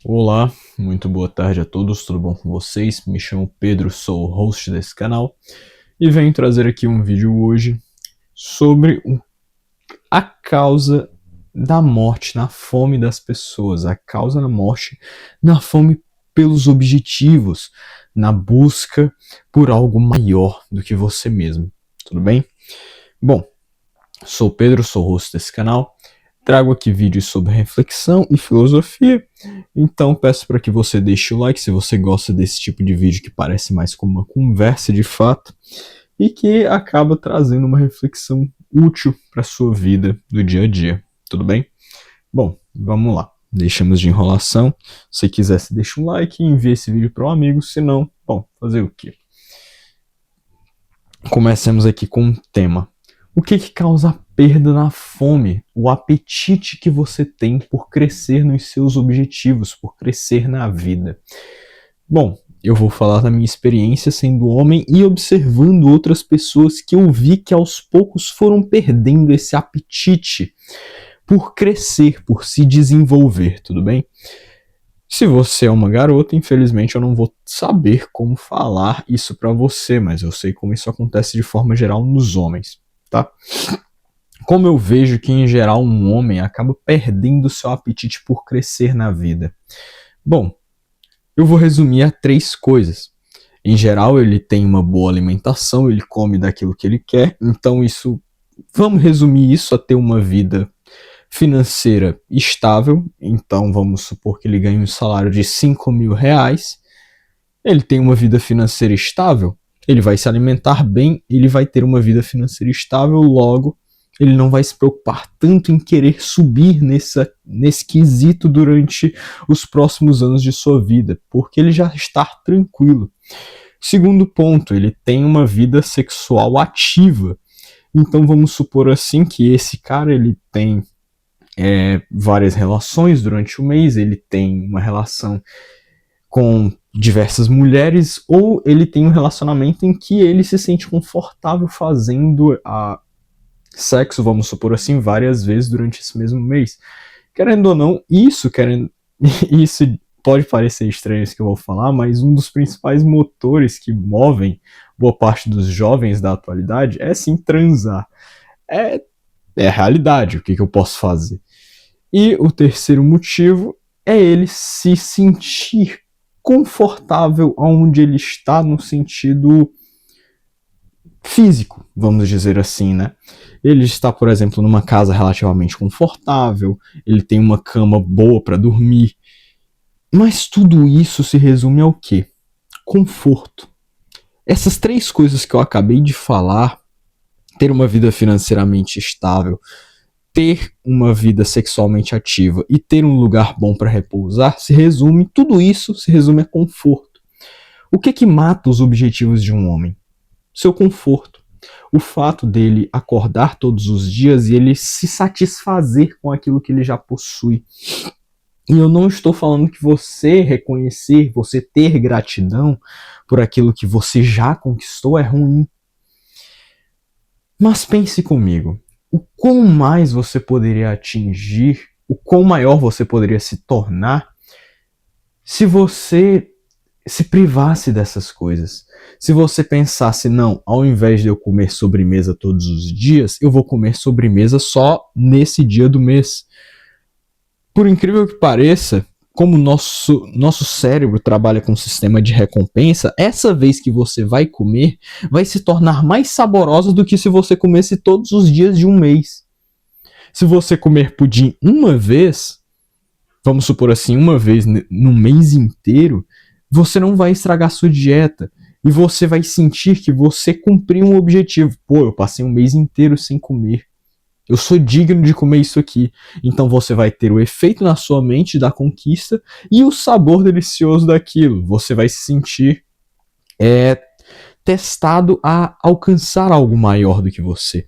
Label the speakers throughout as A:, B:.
A: Olá, muito boa tarde a todos, tudo bom com vocês? Me chamo Pedro, sou o host desse canal e venho trazer aqui um vídeo hoje sobre a causa da morte na fome das pessoas, a causa da morte na fome pelos objetivos, na busca por algo maior do que você mesmo, tudo bem? Bom, sou o Pedro, sou o host desse canal. Trago aqui vídeos sobre reflexão e filosofia, então peço para que você deixe o like se você gosta desse tipo de vídeo que parece mais como uma conversa de fato e que acaba trazendo uma reflexão útil para a sua vida do dia a dia, tudo bem? Bom, vamos lá, deixamos de enrolação. Se quiser, deixa um like e envie esse vídeo para um amigo, se não, bom, fazer o quê? Comecemos aqui com um tema. O que causa a perda na fome? O apetite que você tem por crescer nos seus objetivos, por crescer na vida. Bom, eu vou falar da minha experiência sendo homem e observando outras pessoas que eu vi que aos poucos foram perdendo esse apetite por crescer, por se desenvolver, tudo bem? Se você é uma garota, infelizmente eu não vou saber como falar isso pra você, mas eu sei como isso acontece de forma geral nos homens, tá? Como eu vejo que em geral um homem acaba perdendo seu apetite por crescer na vida. Bom, eu vou resumir a 3 coisas. Em geral, ele tem uma boa alimentação, ele come daquilo que ele quer, então vamos resumir isso a ter uma vida financeira estável. Então vamos supor que ele ganhe um salário de 5 mil reais, ele tem uma vida financeira estável, ele vai se alimentar bem, ele vai ter uma vida financeira estável, logo ele não vai se preocupar tanto em querer subir nesse quesito durante os próximos anos de sua vida, porque ele já está tranquilo. Segundo ponto, ele tem uma vida sexual ativa. Então vamos supor assim que esse cara ele tem várias relações durante o mês, ele tem uma relação com diversas mulheres, ou ele tem um relacionamento em que ele se sente confortável fazendo sexo, vamos supor assim, várias vezes durante esse mesmo mês. Querendo ou não, isso pode parecer estranho isso que eu vou falar, mas um dos principais motores que movem boa parte dos jovens da atualidade é sim transar. É a realidade, o que eu posso fazer? E o terceiro motivo é ele se sentir confortável onde ele está no sentido físico, vamos dizer assim, né? Ele está, por exemplo, numa casa relativamente confortável, ele tem uma cama boa para dormir, mas tudo isso se resume ao quê? Conforto. Essas 3 coisas que eu acabei de falar, ter uma vida financeiramente estável, ter uma vida sexualmente ativa e ter um lugar bom para repousar, tudo isso se resume a conforto. O que mata os objetivos de um homem? Seu conforto. O fato dele acordar todos os dias e ele se satisfazer com aquilo que ele já possui. E eu não estou falando que você reconhecer, você ter gratidão por aquilo que você já conquistou é ruim. Mas pense comigo, o quão mais você poderia atingir, o quão maior você poderia se tornar se você se privasse dessas coisas. Se você pensasse, não, ao invés de eu comer sobremesa todos os dias, eu vou comer sobremesa só nesse dia do mês. Por incrível que pareça, como nosso cérebro trabalha com um sistema de recompensa, essa vez que você vai comer vai se tornar mais saborosa do que se você comesse todos os dias de um mês. Se você comer pudim uma vez, vamos supor assim, uma vez no mês inteiro, você não vai estragar sua dieta e você vai sentir que você cumpriu um objetivo. Pô, eu passei um mês inteiro sem comer. Eu sou digno de comer isso aqui. Então você vai ter o efeito na sua mente da conquista e o sabor delicioso daquilo. Você vai se sentir testado a alcançar algo maior do que você.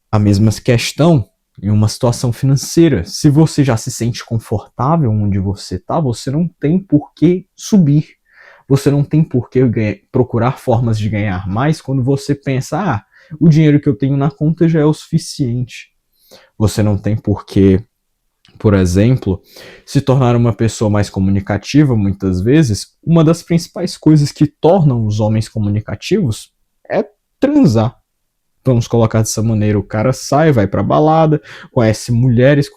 A: A mesma questão em uma situação financeira. Se você já se sente confortável onde você está, você não tem por que subir. Você não tem por que procurar formas de ganhar mais quando você pensa, o dinheiro que eu tenho na conta já é o suficiente. Você não tem por que Por exemplo, se tornar uma pessoa mais comunicativa, muitas vezes, uma das principais coisas que tornam os homens comunicativos é transar. Vamos colocar dessa maneira, o cara sai, vai pra balada, conhece mulheres,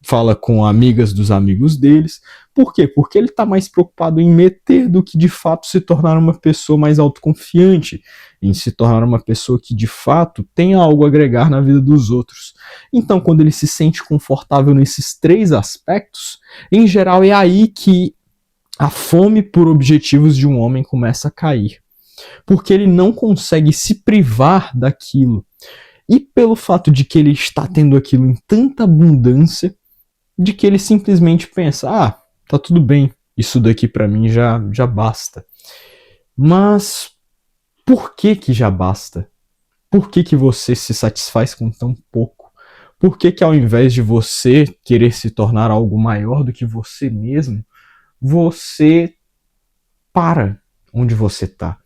A: fala com amigas dos amigos deles. Por quê? Porque ele tá mais preocupado em meter do que de fato se tornar uma pessoa mais autoconfiante, em se tornar uma pessoa que de fato tem algo a agregar na vida dos outros. Então, quando ele se sente confortável nesses três aspectos, em geral é aí que a fome por objetivos de um homem começa a cair. Porque ele não consegue se privar daquilo. E pelo fato de que ele está tendo aquilo em tanta abundância, de que ele simplesmente pensa, tá tudo bem, isso daqui pra mim já basta. Mas por que já basta? Por que você se satisfaz com tão pouco? Por que ao invés de você querer se tornar algo maior do que você mesmo, você para onde você tá?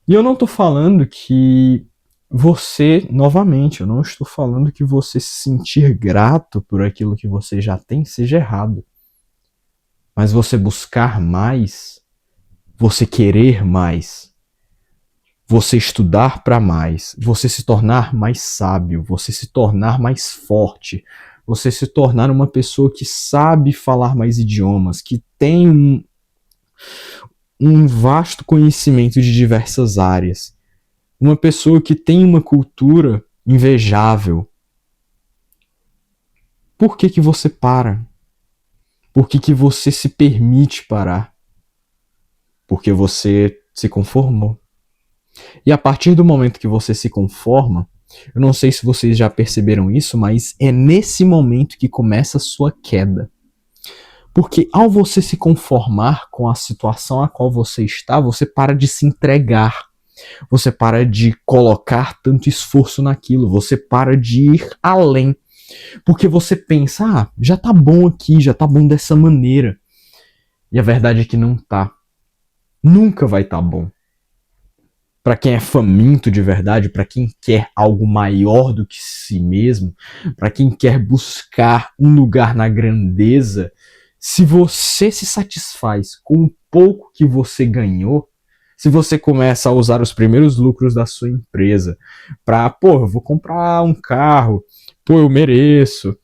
A: E eu não tô falando que você, novamente, eu não estou falando que você se sentir grato por aquilo que você já tem seja errado. Mas você buscar mais, você querer mais, você estudar para mais, você se tornar mais sábio, você se tornar mais forte, você se tornar uma pessoa que sabe falar mais idiomas, que tem um vasto conhecimento de diversas áreas. Uma pessoa que tem uma cultura invejável. Por que você para? Por que você se permite parar? Porque você se conformou. E a partir do momento que você se conforma, eu não sei se vocês já perceberam isso, mas é nesse momento que começa a sua queda. Porque ao você se conformar com a situação a qual você está, você para de se entregar. Você para de colocar tanto esforço naquilo, você para de ir além. Porque você pensa, já tá bom aqui, já tá bom dessa maneira. E a verdade é que não tá. Nunca vai tá bom. Para quem é faminto de verdade, para quem quer algo maior do que si mesmo, para quem quer buscar um lugar na grandeza, se você se satisfaz com o pouco que você ganhou, se você começa a usar os primeiros lucros da sua empresa para, eu vou comprar um carro, eu mereço,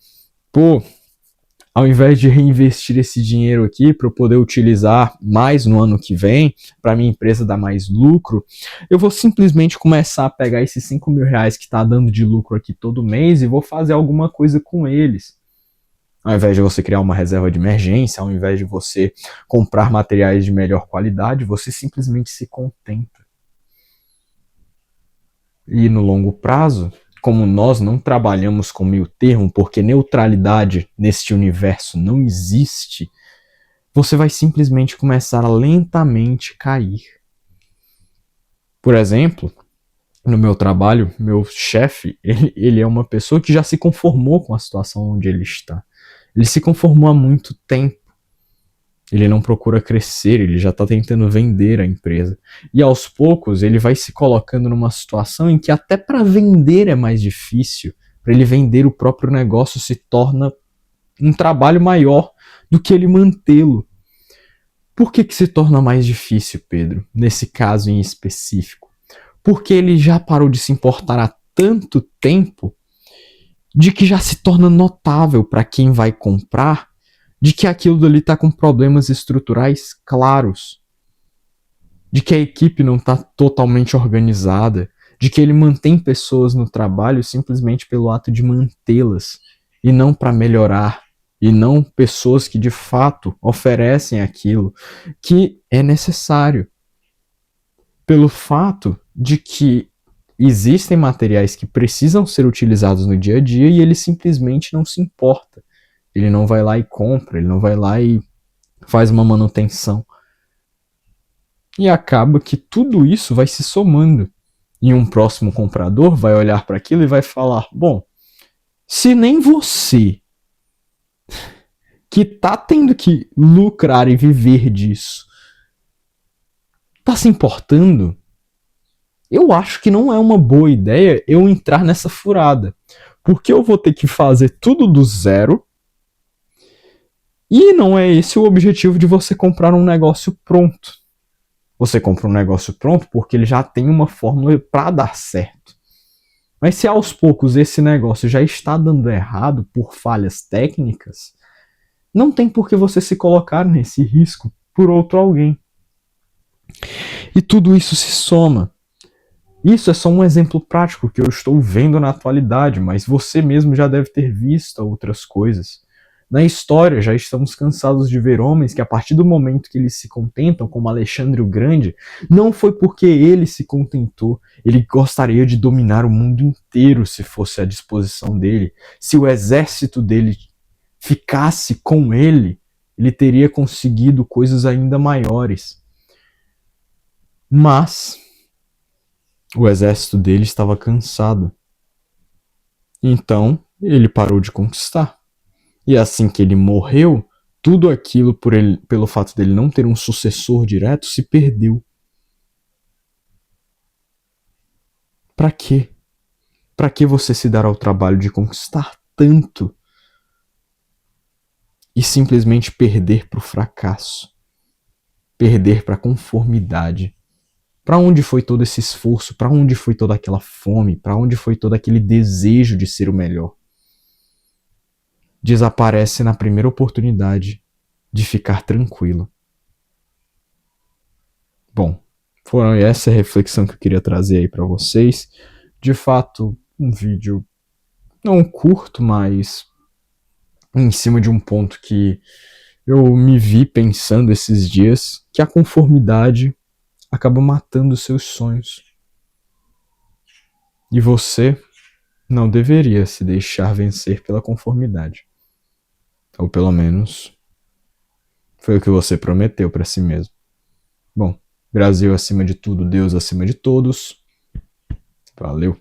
A: ao invés de reinvestir esse dinheiro aqui para eu poder utilizar mais no ano que vem, para minha empresa dar mais lucro, eu vou simplesmente começar a pegar esses 5 mil reais que está dando de lucro aqui todo mês e vou fazer alguma coisa com eles. Ao invés de você criar uma reserva de emergência, ao invés de você comprar materiais de melhor qualidade, você simplesmente se contenta. E no longo prazo, como nós não trabalhamos com meio termo, porque neutralidade neste universo não existe, você vai simplesmente começar a lentamente cair. Por exemplo, no meu trabalho, meu chefe, ele é uma pessoa que já se conformou com a situação onde ele está. Ele se conformou há muito tempo. Ele não procura crescer, ele já está tentando vender a empresa. E aos poucos ele vai se colocando numa situação em que até para vender é mais difícil. Para ele vender o próprio negócio se torna um trabalho maior do que ele mantê-lo. Por que se torna mais difícil, Pedro, nesse caso em específico? Porque ele já parou de se importar há tanto tempo de que já se torna notável para quem vai comprar de que aquilo dali está com problemas estruturais claros, de que a equipe não está totalmente organizada, de que ele mantém pessoas no trabalho simplesmente pelo ato de mantê-las e não para melhorar, e não pessoas que de fato oferecem aquilo que é necessário. Pelo fato de que existem materiais que precisam ser utilizados no dia a dia e ele simplesmente não se importa. Ele não vai lá e compra, ele não vai lá e faz uma manutenção. E acaba que tudo isso vai se somando. E um próximo comprador vai olhar para aquilo e vai falar, se nem você, que tá tendo que lucrar e viver disso, tá se importando, eu acho que não é uma boa ideia eu entrar nessa furada. Porque eu vou ter que fazer tudo do zero, E não é esse o objetivo de você comprar um negócio pronto. Você compra um negócio pronto porque ele já tem uma fórmula para dar certo. Mas se aos poucos esse negócio já está dando errado por falhas técnicas, não tem por que você se colocar nesse risco por outro alguém. E tudo isso se soma. Isso é só um exemplo prático que eu estou vendo na atualidade, mas você mesmo já deve ter visto outras coisas. Na história, já estamos cansados de ver homens que, a partir do momento que eles se contentam, como Alexandre o Grande, não foi porque ele se contentou, ele gostaria de dominar o mundo inteiro se fosse à disposição dele. Se o exército dele ficasse com ele, ele teria conseguido coisas ainda maiores. Mas o exército dele estava cansado. Então, ele parou de conquistar. E assim que ele morreu, tudo aquilo pelo fato dele não ter um sucessor direto se perdeu. Para quê? Para que você se dar ao trabalho de conquistar tanto e simplesmente perder para o fracasso? Perder para a conformidade? Para onde foi todo esse esforço? Para onde foi toda aquela fome? Para onde foi todo aquele desejo de ser o melhor? Desaparece na primeira oportunidade de ficar tranquilo. Bom, foi essa a reflexão que eu queria trazer aí para vocês. De fato, um vídeo não curto, mas em cima de um ponto que eu me vi pensando esses dias, que a conformidade acaba matando os seus sonhos. E você não deveria se deixar vencer pela conformidade. Ou pelo menos foi o que você prometeu para si mesmo. Bom, Brasil acima de tudo, Deus acima de todos. Valeu.